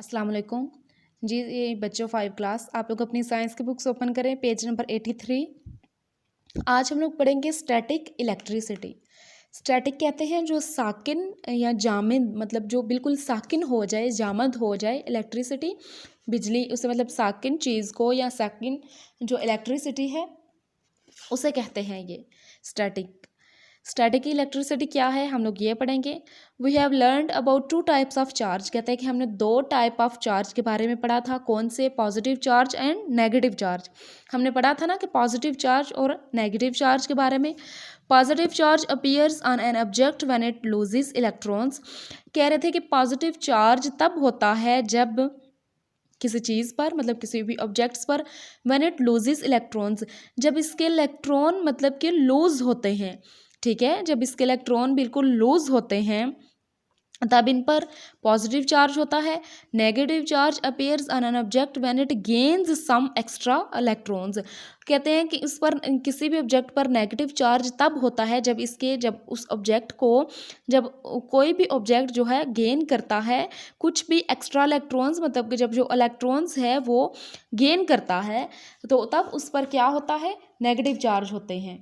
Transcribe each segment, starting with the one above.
अस्सलाम वालेकुम जी। ये बच्चों 5 क्लास, आप लोग अपनी साइंस की बुक्स ओपन करें, पेज नंबर 83। आज हम लोग पढ़ेंगे स्टैटिक इलेक्ट्रिसिटी। स्टैटिक कहते हैं जो साकिन या जामिद, मतलब जो बिल्कुल साकिन हो जाए, जामद हो जाए इलेक्ट्रिसिटी, बिजली, उसे मतलब साकिन चीज़ को या साकिन जो इलेक्ट्रिसिटी है उसे कहते हैं ये स्टैटिक। स्टैटिक इलेक्ट्रिसिटी क्या है हम लोग ये पढ़ेंगे। We have learned about 2 types of charge. कहते हैं कि हमने 2 टाइप ऑफ चार्ज के बारे में पढ़ा था। कौन से? Positive charge and negative charge. हमने पढ़ा था ना कि पॉजिटिव चार्ज और नेगेटिव चार्ज के बारे में। Positive charge appears on an object when it loses electrons. कह रहे थे कि पॉजिटिव चार्ज तब होता है जब किसी चीज़ पर, मतलब किसी भी ऑब्जेक्ट्स पर, व्हेन इट लूजेस इलेक्ट्रॉन्स, जब इसके इलेक्ट्रॉन मतलब कि लूज होते हैं। ठीक है, जब इसके इलेक्ट्रॉन बिल्कुल लूज होते हैं तब इन पर पॉजिटिव चार्ज होता है। Negative charge appears on an object when it gains some extra electrons. कहते हैं कि इस पर, किसी भी ऑब्जेक्ट पर नेगेटिव चार्ज तब होता है जब उस ऑब्जेक्ट को, जब कोई भी ऑब्जेक्ट जो है गेन करता है कुछ भी एक्स्ट्रा इलेक्ट्रॉन्स, मतलब कि जब जो इलेक्ट्रॉन्स है वो गेन करता है तो तब उस पर क्या होता है? नेगेटिव चार्ज होते हैं।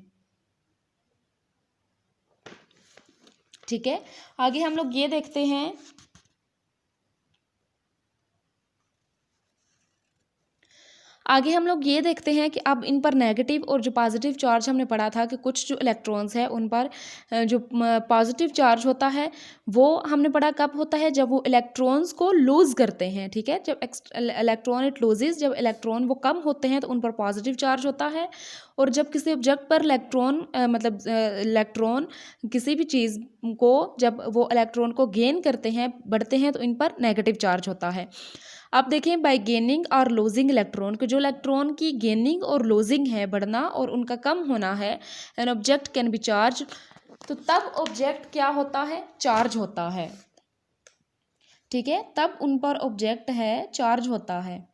ठीक है, आगे हम लोग ये देखते हैं। आगे हम लोग ये देखते हैं कि अब इन पर नेगेटिव और जो पॉजिटिव चार्ज हमने पढ़ा था कि कुछ जो इलेक्ट्रॉन्स है उन पर जो पॉजिटिव चार्ज होता है वो हमने पढ़ा कब होता है? जब वो इलेक्ट्रॉन्स को लूज़ करते हैं। ठीक है, जब इलेक्ट्रॉन इट लूजेस, जब इलेक्ट्रॉन वो कम होते हैं तो उन पर पॉजिटिव चार्ज होता है। और जब किसी ऑब्जेक्ट पर इलेक्ट्रॉन किसी भी चीज़ को, जब वो इलेक्ट्रॉन को गेन करते हैं, बढ़ते हैं, तो इन पर नेगेटिव चार्ज होता है। अब देखें, बाय गेनिंग और लूजिंग इलेक्ट्रॉन, कि जो इलेक्ट्रॉन की गेनिंग और लूजिंग है, बढ़ना और उनका कम होना है, an object can be charge, तो तब ऑब्जेक्ट क्या होता है? चार्ज होता है। ठीक है, तब उन पर ऑब्जेक्ट है चार्ज होता है।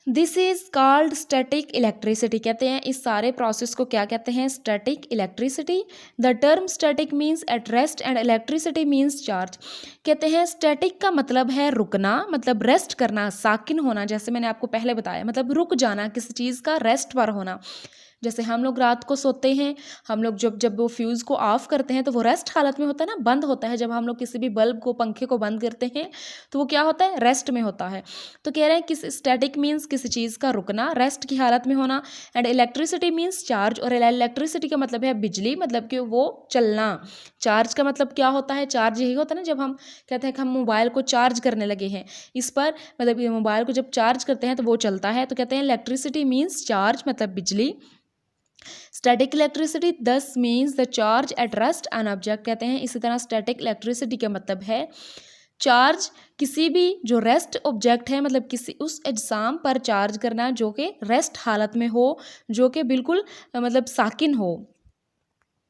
This is called static electricity. कहते हैं इस सारे प्रोसेस को क्या कहते हैं? Static electricity. The term static means at rest and electricity means charge. कहते हैं स्टैटिक का मतलब है रुकना, मतलब रेस्ट करना, साकिन होना, जैसे मैंने आपको पहले बताया, मतलब रुक जाना, किसी चीज़ का रेस्ट पर होना। जैसे हम लोग रात को सोते हैं, हम लोग जब जब वो फ्यूज़ को ऑफ करते हैं तो वो रेस्ट हालत में होता है ना, बंद होता है। जब हम लोग किसी भी बल्ब को, पंखे को बंद करते हैं तो वो क्या होता है? रेस्ट में होता है। तो कह रहे हैं कि स्टैटिक मीन्स किसी चीज़ का रुकना, रेस्ट की हालत में होना। एंड इलेक्ट्रिसिटी मीन्स चार्ज, और इलेक्ट्रिसिटी का मतलब है बिजली, मतलब कि वो चलना। चार्ज का मतलब क्या होता है? चार्ज यही होता है ना, जब हम कहते हैं कि हम मोबाइल को चार्ज करने लगे हैं, इस पर मतलब ये मोबाइल को जब चार्ज करते हैं तो वो चलता है। तो कहते हैं इलेक्ट्रिसिटी मीन्स चार्ज, मतलब बिजली। स्टैटिक इलेक्ट्रिसिटी दस means the charge at rest an object. कहते हैं इसी तरह स्टैटिक इलेक्ट्रिसिटी का मतलब है चार्ज, किसी भी जो रेस्ट ऑब्जेक्ट है, मतलब किसी उस एग्जाम पर चार्ज करना जो कि रेस्ट हालत में हो, जो कि बिल्कुल मतलब साकिन हो।